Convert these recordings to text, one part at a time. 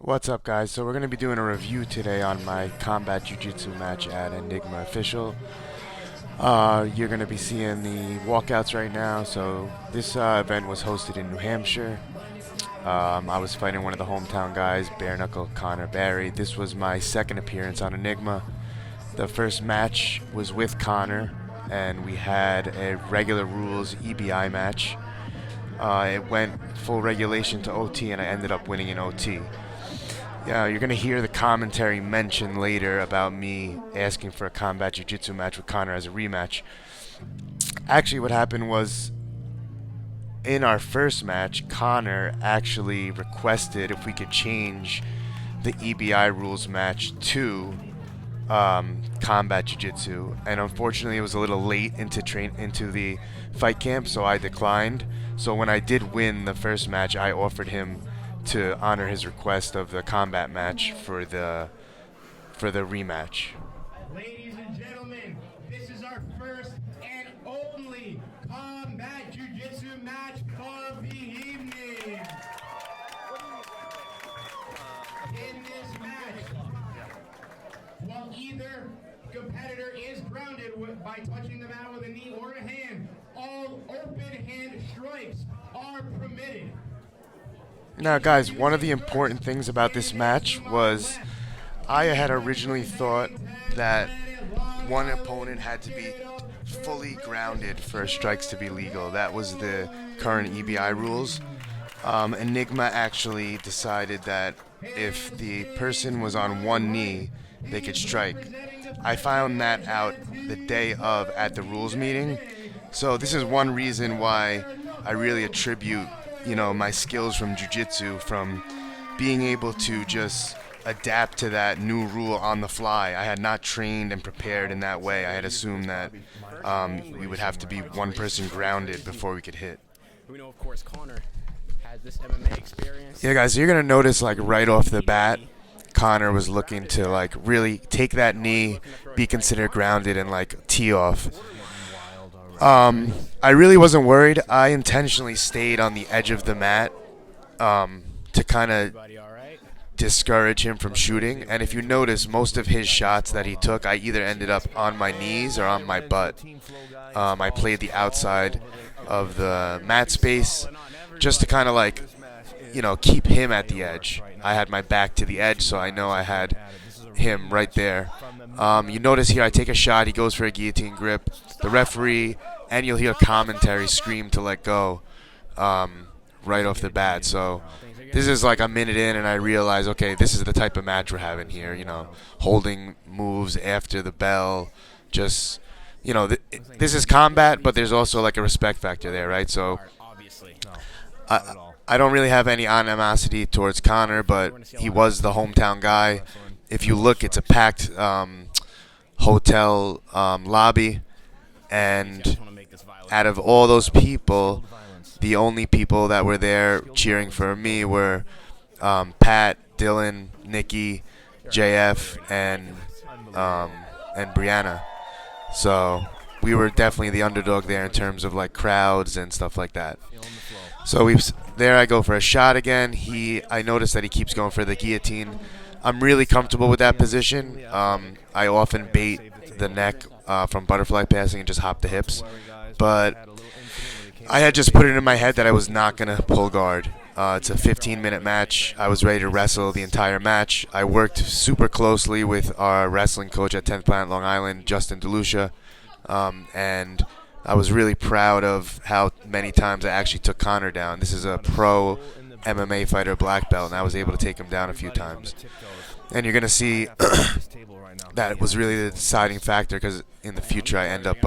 What's up, guys? So we're going to be doing a review today on my combat jiu-jitsu match at Enigma Official. You're going to be seeing the walkouts right now. So this event was hosted in New Hampshire. I was fighting one of the hometown guys, Bare Knuckle Connor Barry. This was my second appearance on Enigma. The first match was with Connor, and we had a regular rules EBI match. It went full regulation to OT, and I ended up winning in OT. Yeah, you're gonna hear the commentary mention later about me asking for a combat jiu-jitsu match with Connor as a rematch. Actually, what happened was in our first match, Connor actually requested if we could change the EBI rules match to combat jiu-jitsu, and unfortunately, it was a little late into the fight camp, so I declined. So when I did win the first match, I offered him to honor his request of the combat match for the rematch. Ladies and gentlemen, this is our first and only combat jiu-jitsu match of the evening. In this match, while either competitor is grounded by touching the mat with a knee or a hand, all open hand strikes are permitted. Now, guys, one of the important things about this match was I had originally thought that one opponent had to be fully grounded for strikes to be legal. That was the current EBI rules. Enigma actually decided that if the person was on one knee, they could strike. I found that out the day of at the rules meeting. So this is one reason why I really attribute, my skills from jiu-jitsu, from being able to just adapt to that new rule on the fly. I had not trained and prepared in that way. I had assumed that we would have to be one person grounded before we could hit. We know, of course, Connor has this MMA experience. Yeah, guys, so you're gonna notice right off the bat, Connor was looking to really take that knee, be considered grounded, and tee off. I really wasn't worried. I intentionally stayed on the edge of the mat to kind of discourage him from shooting. And if you notice, most of his shots that he took, I either ended up on my knees or on my butt. I played the outside of the mat space just to kind of keep him at the edge. I had my back to the edge, so I know I had him right there. You notice here, I take a shot, he goes for a guillotine grip. The referee, and you'll hear commentary scream to let go right off the bat. So this is a minute in, and I realize, okay, this is the type of match we're having here. Holding moves after the bell. Just, this is combat, but there's also a respect factor there, right? So I don't really have any animosity towards Connor, but he was the hometown guy. If you look, it's a packed hotel lobby, and out of all those people, the only people that were there cheering for me were Pat, Dylan, Nikki, JF, and Brianna. So we were definitely the underdog there in terms of crowds and stuff like that. So there I go for a shot again. I noticed that he keeps going for the guillotine. I'm really comfortable with that position. I often bait the neck from butterfly passing and just hop the hips. But I had just put it in my head that I was not going to pull guard. It's a 15-minute match. I was ready to wrestle the entire match. I worked super closely with our wrestling coach at 10th Planet Long Island, Justin DeLucia, and I was really proud of how many times I actually took Connor down. This is a pro MMA fighter, black belt, and I was able to take him down a few times. And you're going to see that was really the deciding factor, because in the future I end up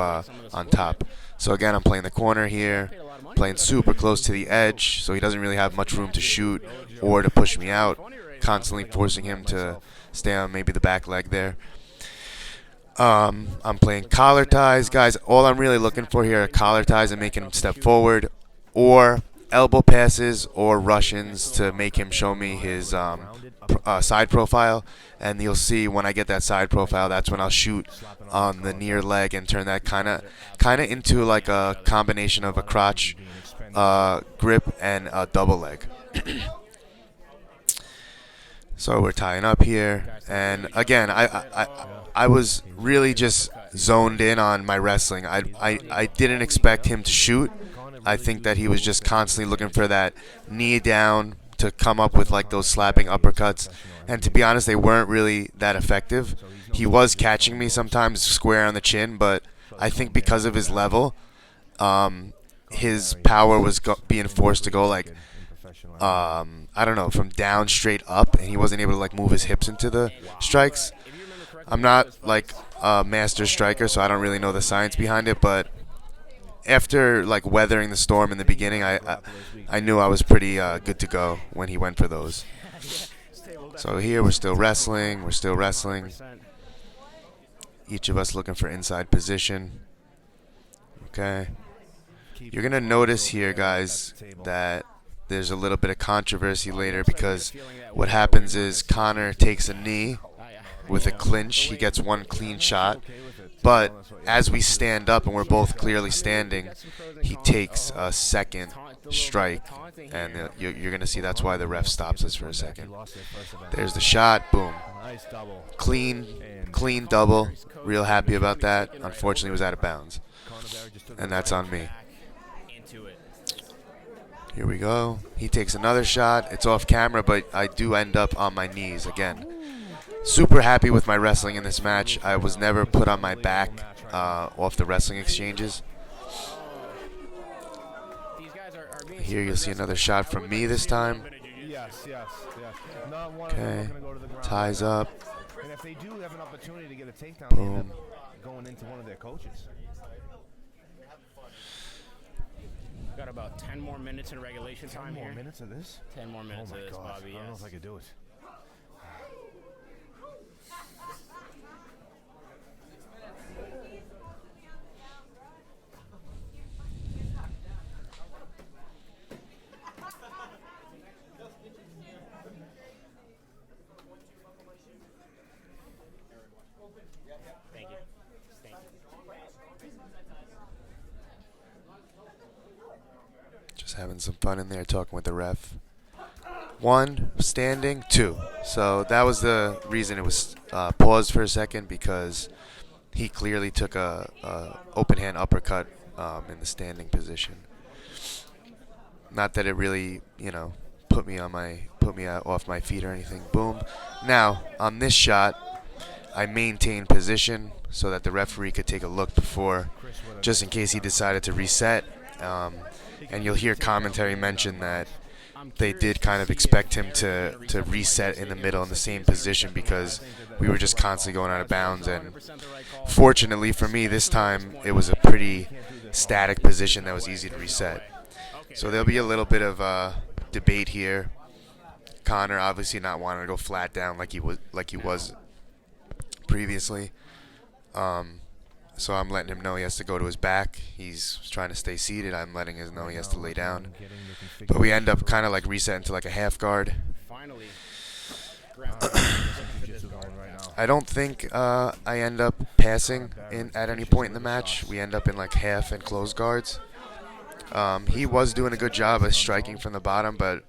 on top. So again, I'm playing the corner here, playing super close to the edge, so he doesn't really have much room to shoot or to push me out, constantly forcing him to stay on maybe the back leg there. I'm playing collar ties. Guys, all I'm really looking for here are collar ties and making him step forward, or elbow passes or Russians to make him show me his side profile. And you'll see when I get that side profile, that's when I'll shoot on the near leg and turn that kind of into a combination of a crotch grip and a double leg. So we're tying up here, and again, I was really just zoned in on my wrestling. I didn't expect him to shoot. I think that he was just constantly looking for that knee down to come up with like those slapping uppercuts, and to be honest, they weren't really that effective. He was catching me sometimes square on the chin, but I think because of his level, his power was being forced to go like I don't know, from down straight up, and he wasn't able to like move his hips into the strikes. I'm not like a master striker, so I don't really know the science behind it, but after like weathering the storm in the beginning, I knew I was pretty good to go when he went for those. So here we're still wrestling. We're still wrestling. Each of us looking for inside position. Okay. You're gonna notice here, guys, that there's a little bit of controversy later because what happens is Connor takes a knee with a clinch. He gets one clean shot. But as we stand up and we're both clearly standing, he takes a second strike. And you're going to see that's why the ref stops us for a second. There's the shot. Boom. Clean double. Real happy about that. Unfortunately, it was out of bounds. And that's on me. Here we go. He takes another shot. It's off camera, but I do end up on my knees again. Super happy with my wrestling in this match. I was never put on my back off the wrestling exchanges. Here you'll see another shot from me this time. Okay. Ties up. Boom. Got about 10 more minutes in regulation time here. 10 more minutes of this? 10 more minutes of this, Bobby. I don't know if I could do it. Thank you. Thank you. Just having some fun in there talking with the ref. 1, standing, 2. So that was the reason it was paused for a second, because he clearly took a open hand uppercut in the standing position. Not that it really, put me off my feet or anything. Boom. Now on this shot, I maintained position so that the referee could take a look before, just in case he decided to reset. And you'll hear commentary mention that they did kind of expect him to reset in the middle in the same position because we were just constantly going out of bounds. And fortunately for me, this time it was a pretty static position that was easy to reset. So there'll be a little bit of debate here. Connor obviously not wanting to go flat down like he was previously. So I'm letting him know he has to go to his back. He's trying to stay seated. I'm letting him know he has to lay down. But we end up kind of like resetting to like a half guard. I don't think I end up passing at any point in the match. We end up in like half and closed guards. He was doing a good job of striking from the bottom, but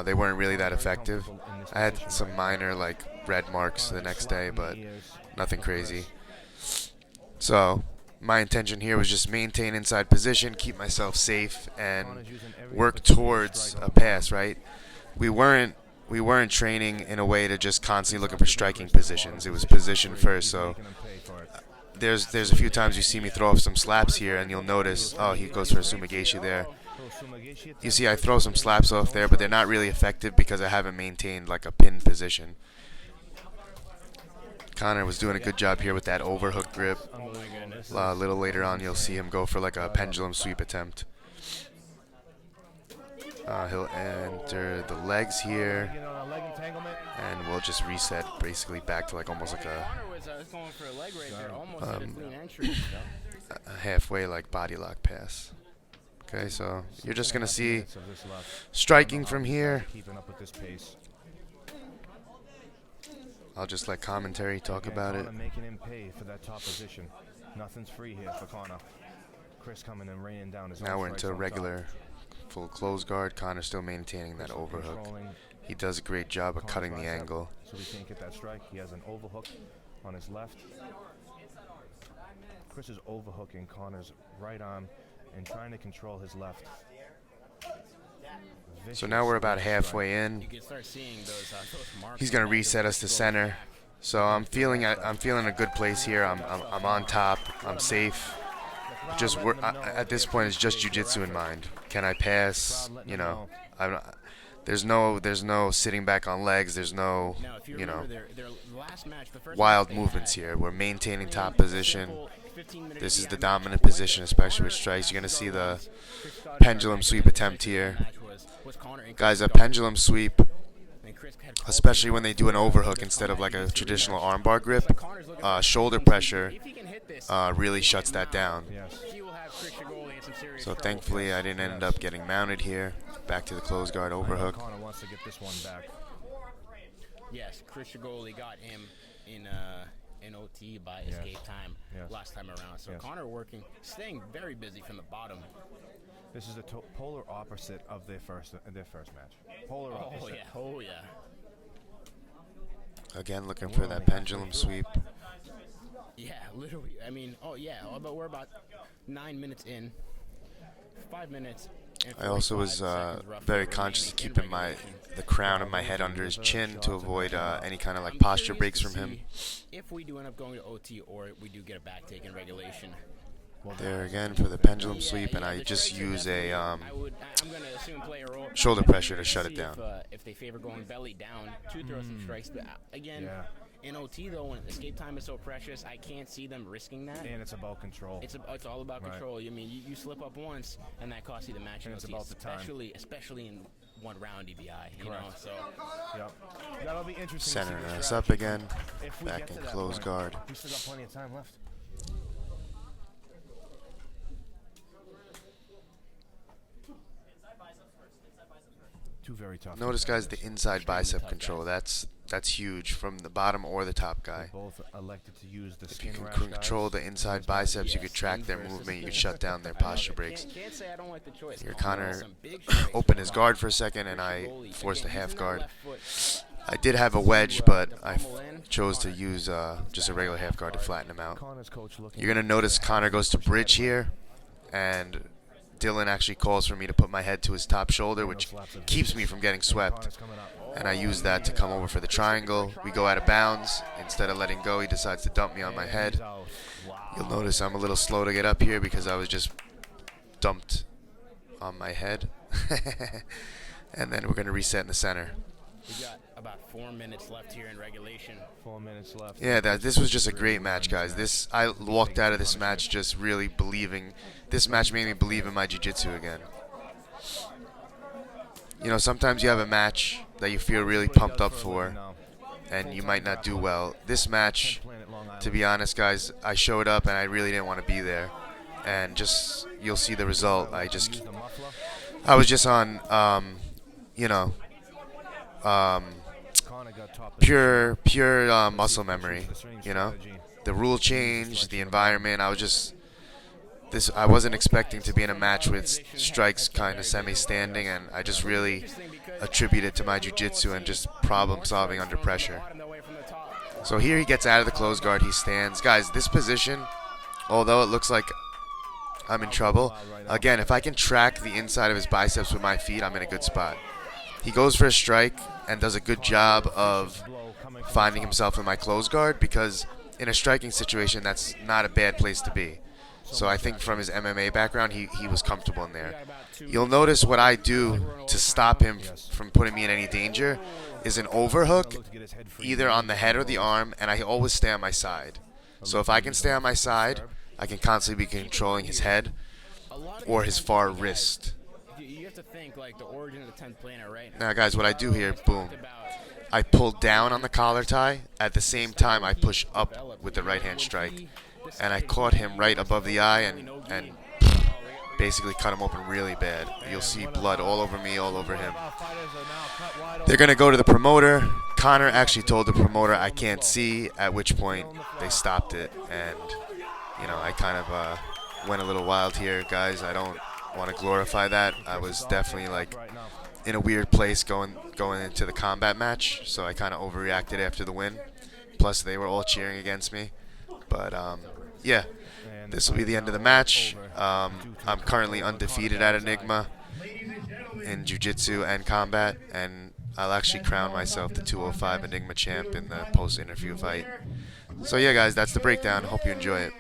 they weren't really that effective. I had some minor like red marks the next day, but nothing crazy. So my intention here was just maintain inside position, keep myself safe, and work towards a pass, right? We weren't training in a way to just constantly looking for striking positions. It was position first. So there's a few times you see me throw off some slaps here, and you'll notice, oh, he goes for a sumigashi there. You see I throw some slaps off there, but they're not really effective because I haven't maintained like a pin position. Connor was doing a good job here with that overhook grip. A little later on, you'll see him go for like a pendulum sweep attempt. He'll enter the legs here, and we'll just reset basically back to like almost like a halfway like body lock pass. Okay, so you're just gonna see striking from here. I'll just let commentary talk about it. Making him pay for that top position. Nothing's free here for Connor. Chris coming and raining down his Now we're into a regular full close guard. Connor still maintaining that overhook. He does a great job of Connor's cutting the bicep, angle. so he can't get that strike. He has an overhook on his left. Chris is overhooking Connor's right arm and trying to control his left. So now we're about halfway in. You can start seeing those marks. He's gonna reset us to center. So I'm feeling a good place here. I'm on top. I'm safe. Just at this point, it's just jiu-jitsu in mind. Can I pass? You know, there's no sitting back on legs. There's no, you know, wild movements here. We're maintaining top position. This is the dominant position, especially with strikes. You're gonna see the pendulum sweep attempt here. Guys, a pendulum sweep, especially when they do an overhook instead of like a traditional armbar grip, shoulder pressure really shuts that down. So thankfully I didn't end up getting mounted here. Back to the close guard overhook. Connor wants to get this one back. Yes, Chris Chigoli got him in OT by escape time last time around. So Connor staying very busy from the bottom. This is the polar opposite of their first match. Polar opposite. Oh yeah. Again, looking for that pendulum sweep. Yeah, literally. I mean, but we're about 9 minutes in. 5 minutes. I also was very conscious of keeping the crown of my head under his chin to avoid any kind of like posture breaks from him. If we do end up going to OT or we do get a back take in regulation. There again for the pendulum sweep, and I just use a shoulder pressure to shut it down. If they favor going belly down to throw some strikes, but again, in OT though, when escape time is so precious, I can't see them risking that. And it's about control. It's all about control. I mean, you slip up once, and that costs you the match. And it's about the time. Especially in one round EBI. You know, so. Yep. That'll be interesting. Centering us up again. Back in close guard. We still got plenty of time left. Two very tough. Notice, guys, the inside bicep control. That's huge from the bottom or the top guy. Both elected to use the If you skin can rash, control the inside biceps, you could track their movement. You could shut down their posture breaks. Can't say I don't like the choice. Here, Connor opened his guard for a second, and I forced a half guard. I did have a wedge, but I chose to use just a regular half guard to flatten him out. You're going to notice Connor goes to bridge here, and Dylan actually calls for me to put my head to his top shoulder, which keeps me from getting swept. And I use that to come over for the triangle. We go out of bounds. Instead of letting go, he decides to dump me on my head. You'll notice I'm a little slow to get up here because I was just dumped on my head. And then we're going to reset in the center. We got about 4 minutes left here in regulation. 4 minutes left. Yeah, this was just a great match, guys. I walked out of this match just really believing. This match made me believe in my jiu-jitsu again. You know, sometimes you have a match that you feel really pumped up for, and you might not do well. This match, to be honest, guys, I showed up and I really didn't want to be there. And just, you'll see the result. I was just on, you know, pure muscle memory, you know. The rule change, the environment. I wasn't expecting to be in a match with strikes kind of semi-standing, and I just really attribute it to my jiu-jitsu and just problem solving under pressure. So here he gets out of the close guard, he stands. Guys, this position, although it looks like I'm in trouble, again, if I can track the inside of his biceps with my feet, I'm in a good spot. He goes for a strike and does a good job of finding himself in my close guard, because in a striking situation, that's not a bad place to be. So I think from his MMA background, he was comfortable in there. You'll notice what I do to stop him from putting me in any danger is an overhook, either on the head or the arm, and I always stay on my side. So if I can stay on my side, I can constantly be controlling his head or his far wrist. You have to think like the origin of the 10th planar, right? Now, guys, what I do here, boom. I pull down on the collar tie. At the same time, I push up with the right-hand strike. And I caught him right above the eye and basically cut him open really bad. You'll see blood all over me, all over him. They're going to go to the promoter. Connor actually told the promoter I can't see, at which point they stopped it. And, you know, I kind of went a little wild here, guys. I don't want to glorify that. I was definitely like in a weird place going into the combat match, so I kind of overreacted after the win. Plus, they were all cheering against me. But yeah, this will be the end of the match. I'm currently undefeated at Enigma in Jiu-Jitsu and combat, and I'll actually crown myself the 205 Enigma champ in the post-interview fight. So yeah, guys, that's the breakdown. Hope you enjoy it.